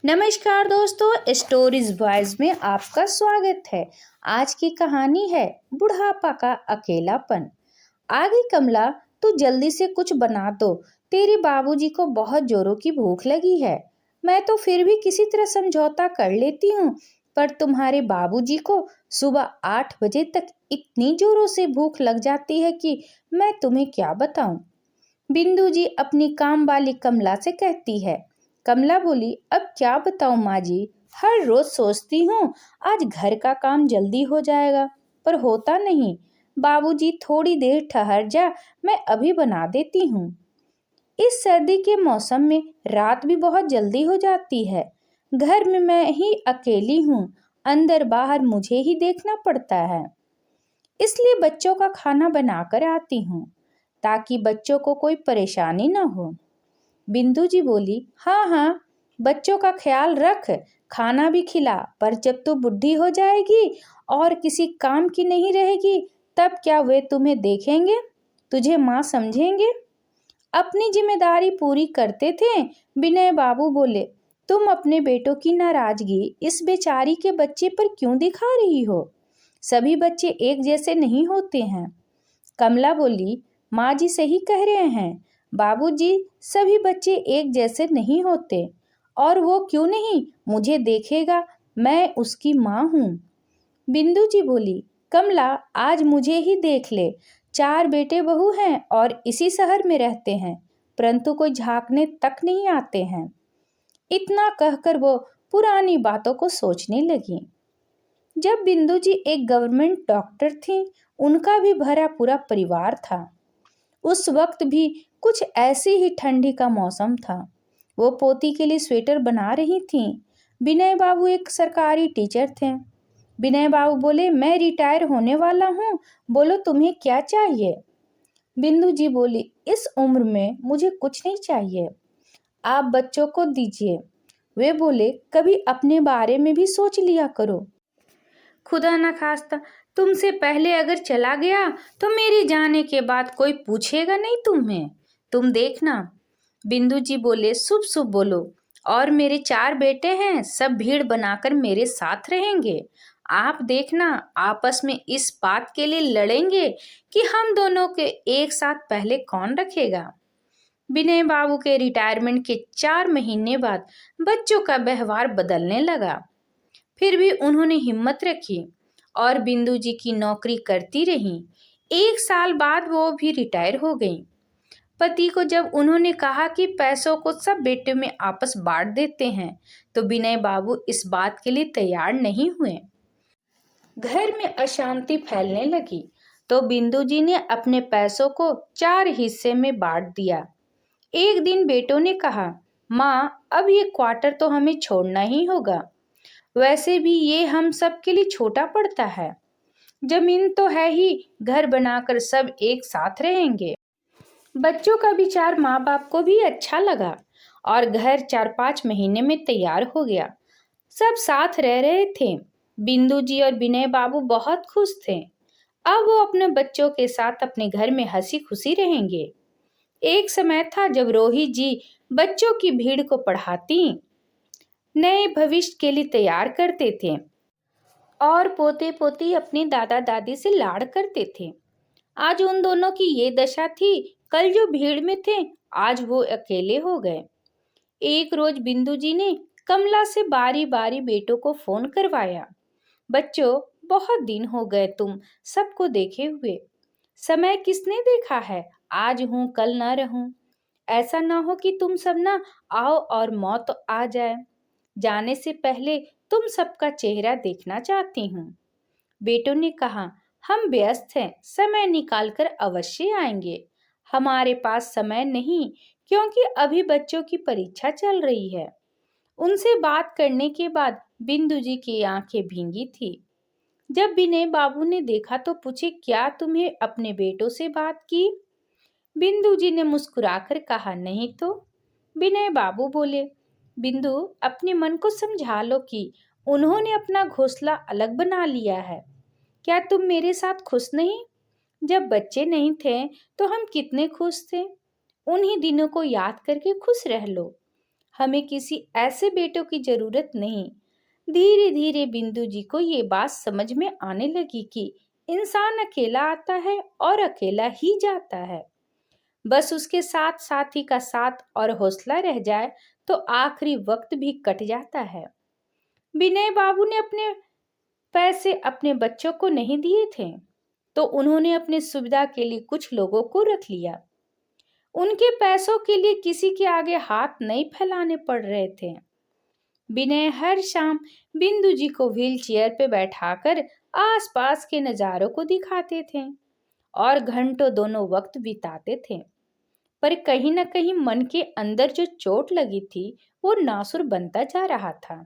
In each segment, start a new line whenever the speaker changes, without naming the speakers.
नमस्कार दोस्तों, stories voice में आपका स्वागत है। आज की कहानी है बुढ़ापा का अकेलापन। आगे कमला, तू जल्दी से कुछ बना दो, तेरे बाबूजी को बहुत जोरों की भूख लगी है। मैं तो फिर भी किसी तरह समझौता कर लेती हूँ, पर तुम्हारे बाबूजी को सुबह 8 बजे तक इतनी जोरों से भूख लग जाती है कि मैं तुम्हें क्या बताऊं। बिंदु जी अपनी काम वाली कमला से कहती है। कमला बोली, अब क्या बताऊं माँ जी, हर रोज सोचती हूँ आज घर का काम जल्दी हो जाएगा, पर होता नहीं। बाबूजी थोड़ी देर ठहर जा, मैं अभी बना देती हूँ। इस सर्दी के मौसम में रात भी बहुत जल्दी हो जाती है। घर में मैं ही अकेली हूँ, अंदर बाहर मुझे ही देखना पड़ता है। इसलिए बच्चों का खाना बनाकर आती हूँ, ताकि बच्चों को कोई परेशानी न हो। बिंदु जी बोली, हाँ हाँ, बच्चों का ख्याल रख, खाना भी खिला, पर जब तू बुढ़ी हो जाएगी और किसी काम की नहीं रहेगी, तब क्या वे तुम्हें देखेंगे, तुझे माँ समझेंगे। अपनी जिम्मेदारी पूरी करते थे। विनय बाबू बोले, तुम अपने बेटों की नाराजगी इस बेचारी के बच्चे पर क्यों दिखा रही हो? सभी बच्चे एक जैसे नहीं होते हैं। कमला बोली, माँ जी सही कह रहे हैं, बाबूजी, सभी बच्चे एक जैसे नहीं होते। और वो क्यों नहीं, मुझे देखेगा, मैं उसकी माँ हूँ। बिंदु जी बोली, कमला, आज मुझे ही देख ले, 4 बेटे बहू हैं और इसी शहर में रहते हैं, परंतु कोई झांकने तक नहीं आते हैं। इतना कहकर वो पुरानी बातों को सोचने लगी। जब बिंदु जी एक गवर्नमेंट डॉक्टर थी, उनका भी भरा पूरा परिवार था। उस वक्त भी कुछ ऐसी ही ठंडी का मौसम था। वो पोती के लिए स्वेटर बना रही थी। विनय बाबू एक सरकारी टीचर थे। विनय बाबू बोले, मैं रिटायर होने वाला हूँ, बोलो तुम्हें क्या चाहिए। बिंदु जी बोली, इस उम्र में मुझे कुछ नहीं चाहिए, आप बच्चों को दीजिए। वे बोले, कभी अपने बारे में भी सोच लिया करो। खुदा न खास्ता तुमसे पहले अगर चला गया तो मेरे जाने के बाद कोई पूछेगा नहीं तुम्हें, तुम देखना। बिंदु जी बोले, शुभ शुभ बोलो। और मेरे 4 बेटे हैं, सब भीड़ बनाकर मेरे साथ रहेंगे। आप देखना, आपस में इस बात के लिए लड़ेंगे कि हम दोनों के एक साथ पहले कौन रखेगा। विनय बाबू के रिटायरमेंट के 4 महीने बाद बच्चों का व्यवहार बदलने लगा। फिर भी उन्होंने हिम्मत रखी और बिंदु जी की नौकरी करती रही। 1 साल बाद वो भी रिटायर हो गई। पति को जब उन्होंने कहा कि पैसों को सब बेटे में आपस बांट देते हैं, तो विनय बाबू इस बात के लिए तैयार नहीं हुए। घर में अशांति फैलने लगी, तो बिंदु जी ने अपने पैसों को 4 हिस्से में बांट दिया। एक दिन बेटों ने कहा, माँ, अब ये क्वार्टर तो हमें छोड़ना ही होगा, वैसे भी ये हम सब के लिए छोटा पड़ता है। जमीन तो है ही, घर बनाकर सब एक साथ रहेंगे। बच्चों का विचार माँ बाप को भी अच्छा लगा और घर 4-5 महीने में तैयार हो गया। सब साथ रह रहे थे। बिंदु जी और विनय बाबू बहुत खुश थे। अब वो अपने बच्चों के साथ अपने घर में हंसी खुशी रहेंगे। एक समय था जब रोहित जी बच्चों की भीड़ को पढ़ाती, नए भविष्य के लिए तैयार करते थे और पोते पोती अपने दादा दादी से लाड़ करते थे। आज उन दोनों की ये दशा थी। कल जो भीड़ में थे, आज वो अकेले हो गए। एक रोज बिंदु जी ने कमला से बारी बारी बेटों को फोन करवाया। बच्चों, बहुत दिन हो गए तुम सबको देखे हुए। समय किसने देखा है, आज हूँ कल ना रहूं। ऐसा ना हो कि तुम सब ना आओ और मौत आ जाए। जाने से पहले तुम सबका चेहरा देखना चाहती हूँ। बेटों ने कहा, हम व्यस्त हैं, समय निकालकर अवश्य आएंगे। हमारे पास समय नहीं, क्योंकि अभी बच्चों की परीक्षा चल रही है। उनसे बात करने के बाद बिंदु जी की आंखें भींगी थी। जब विनय बाबू ने देखा तो पूछे, क्या तुम्हें अपने बेटों से बात की? बिंदु जी ने मुस्कुराकर कहा, नहीं तो। विनय बाबू बोले, बिंदु, अपने मन को समझा लो कि उन्होंने अपना घोंसला अलग बना लिया है। क्या तुम मेरे साथ खुश नहीं? जब बच्चे नहीं थे तो हम कितने खुश थे। उन्हीं दिनों को याद करके खुश रह लो। हमें किसी ऐसे बेटों की जरूरत नहीं। धीरे धीरे बिंदु जी को ये बात समझ में आने लगी कि इंसान अकेला आता है और अकेला ही जाता है। बस उसके साथ साथी का साथ और हौसला रह जाए तो आखिरी वक्त भी कट जाता है। विनय बाबू ने अपने पैसे अपने बच्चों को नहीं दिए थे, तो उन्होंने अपनी सुविधा के लिए कुछ लोगों को रख लिया। उनके पैसों के लिए किसी के आगे हाथ नहीं फैलाने पड़ रहे थे। विनय हर शाम बिंदु जी को व्हील चेयर पे बैठाकर आसपास के नजारों को दिखाते थे और घंटों दोनों वक्त बिताते थे। पर कहीं न कहीं मन के अंदर जो चोट लगी थी वो नासुर बनता जा रहा था।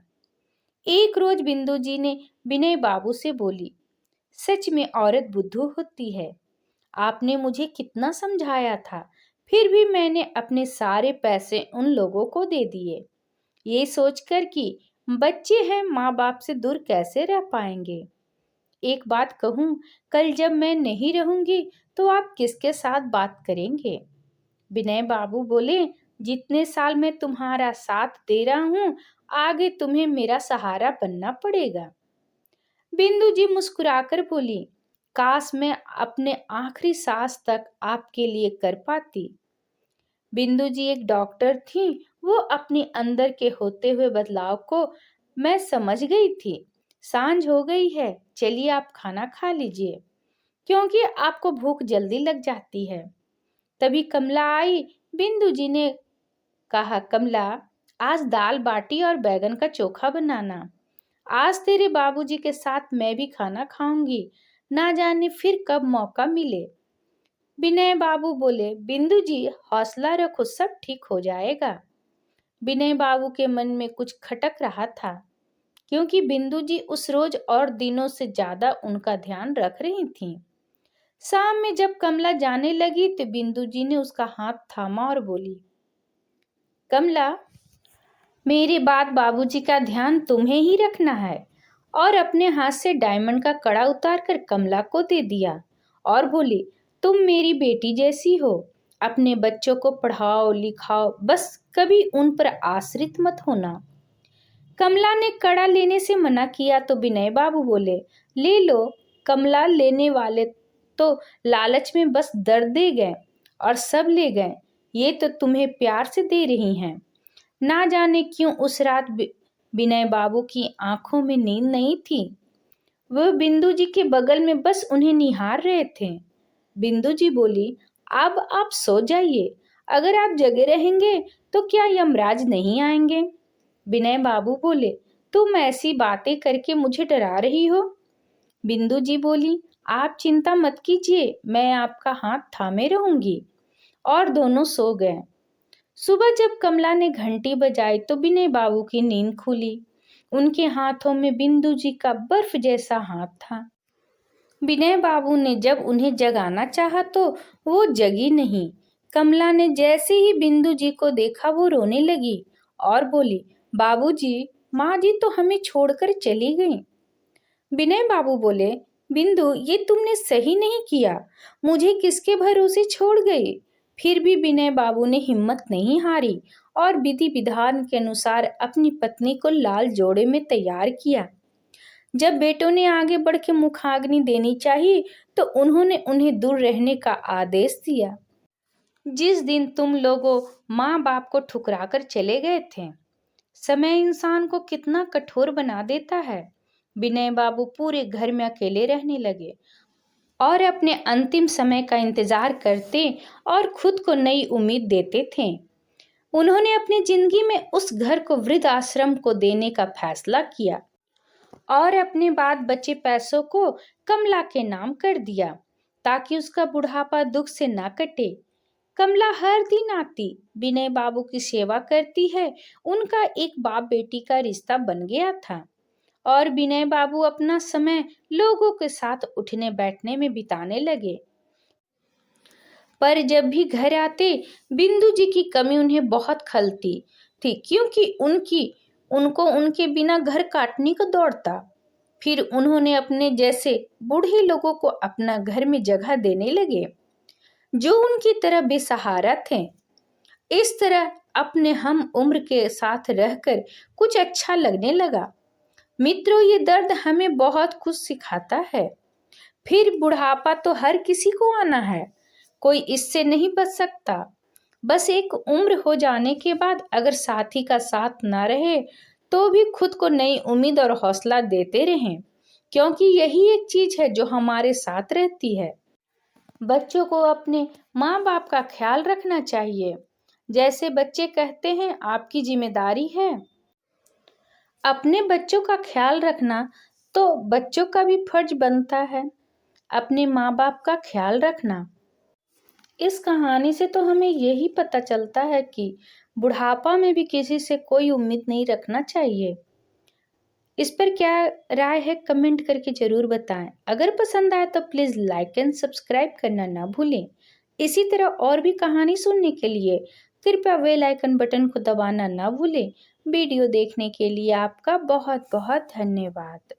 एक रोज बिंदु जी ने विनय बाबू से बोली, सच में औरत बुद्धू होती है। आपने मुझे कितना समझाया था, फिर भी मैंने अपने सारे पैसे उन लोगों को दे दिए, ये सोचकर कि बच्चे हैं, माँ बाप से दूर कैसे रह पाएंगे। एक बात कहूँ, कल जब मैं नहीं रहूंगी तो आप किसके साथ बात करेंगे? विनय बाबू बोले, जितने साल मैं तुम्हारा साथ दे रहा हूँ, आगे तुम्हें मेरा सहारा बनना पड़ेगा। बिंदु जी मुस्कुराकर बोली, काश मैं अपने आखिरी सांस तक आपके लिए कर पाती। बिंदु जी एक डॉक्टर थी, वो अपने अंदर के होते हुए बदलाव को मैं समझ गई थी। सांझ हो गई है, चलिए आप खाना खा लीजिए, क्योंकि आपको भूख जल्दी लग जाती है। तभी कमला आई। बिंदु जी ने कहा, कमला, आज दाल बाटी और बैगन का चोखा बनाना। आज तेरे बाबूजी के साथ मैं भी खाना खाऊंगी, ना जाने फिर कब मौका मिले। विनय बाबू बोले, बिंदु जी हौसला रखो, सब ठीक हो जाएगा। विनय बाबू के मन में कुछ खटक रहा था, क्योंकि बिंदु जी उस रोज और दिनों से ज्यादा उनका ध्यान रख रही थीं। शाम में जब कमला जाने लगी तो बिंदु जी ने उसका हाथ थामा और बोली, कमला, मेरी बात बाबूजी का ध्यान तुम्हें ही रखना है। और अपने हाथ से डायमंड का कड़ा उतार कर कमला को दे दिया और बोली, तुम मेरी बेटी जैसी हो, अपने बच्चों को पढ़ाओ लिखाओ, बस कभी उन पर आश्रित मत होना। कमला ने कड़ा लेने से मना किया तो विनय बाबू बोले, ले लो। कमला लेने वाले तो लालच में बस दर्द दे गए और सब ले गए, ये तो तुम्हें प्यार से दे रही हैं। ना जाने क्यों उस रात विनय बाबू की आंखों में नींद नहीं थी। वह बिंदु जी के बगल में बस उन्हें निहार रहे थे। बिंदु जी बोली, अब आप सो जाइए, अगर आप जगे रहेंगे तो क्या यमराज नहीं आएंगे? विनय बाबू बोले, तुम ऐसी बातें करके मुझे डरा रही हो। बिंदु जी बोली, आप चिंता मत कीजिए, मैं आपका हाथ थामे रहूंगी। और दोनों सो गए। सुबह जब कमला ने घंटी बजाई तो विनय बाबू की नींद खुली। उनके हाथों में बिंदु जी का बर्फ जैसा हाथ था। विनय बाबू ने जब उन्हें जगाना चाहा तो वो जगी नहीं। कमला ने जैसे ही बिंदु जी को देखा वो रोने लगी और बोली, बाबूजी, माँ जी तो हमें छोड़कर चली गई। विनय बाबू बोले, बिंदु, ये तुमने सही नहीं किया, मुझे किसके भरोसे छोड़ गई। फिर भी विनय बाबू ने हिम्मत नहीं हारी और विधि विधान के अनुसार अपनी पत्नी को लाल जोड़े में तैयार किया। जब बेटों ने आगे बढ़ के मुखाग्नि देनी चाहिए तो उन्होंने उन्हें दूर रहने का आदेश दिया। जिस दिन तुम लोगों माँ बाप को ठुकरा कर चले गए थे, समय इंसान को कितना कठोर बना देता है। विनय बाबू पूरे घर में अकेले रहने लगे और अपने अंतिम समय का इंतजार करते और खुद को नई उम्मीद देते थे। उन्होंने अपनी जिंदगी में उस घर को वृद्ध आश्रम को देने का फैसला किया और अपने बाद बचे पैसों को कमला के नाम कर दिया, ताकि उसका बुढ़ापा दुख से ना कटे। कमला हर दिन आती, विनय बाबू की सेवा करती है। उनका एक बाप बेटी का रिश्ता बन गया था और विनय बाबू अपना समय लोगों के साथ उठने बैठने में बिताने लगे। पर जब भी घर आते, बिंदु जी की कमी उन्हें बहुत खलती थी, क्योंकि उनको उनके बिना घर काटने को दौड़ता। फिर उन्होंने अपने जैसे बूढ़े लोगों को अपना घर में जगह देने लगे, जो उनकी तरह बेसहारा थे। इस तरह अपने हम उम्र के साथ रहकर कुछ अच्छा लगने लगा। मित्रों, ये दर्द हमें बहुत कुछ सिखाता है। फिर बुढ़ापा तो हर किसी को आना है, कोई इससे नहीं बच सकता। बस एक उम्र हो जाने के बाद अगर साथी का साथ ना रहे तो भी खुद को नई उम्मीद और हौसला देते रहें, क्योंकि यही एक चीज है जो हमारे साथ रहती है। बच्चों को अपने माँ बाप का ख्याल रखना चाहिए। जैसे बच्चे कहते हैं आपकी जिम्मेदारी है अपने बच्चों का ख्याल रखना, तो बच्चों का भी फर्ज बनता है अपने माँ बाप का ख्याल रखना। इस कहानी से तो हमें यही पता चलता है कि बुढ़ापा में भी किसी से कोई उम्मीद नहीं रखना चाहिए। इस पर क्या राय है कमेंट करके जरूर बताएं। अगर पसंद आए तो प्लीज़ लाइक एंड सब्सक्राइब करना ना भूलें। इसी तरह और भी कहानी सुनने के लिए कृपया बेल आइकन बटन को दबाना ना भूलें। वीडियो देखने के लिए आपका बहुत बहुत धन्यवाद।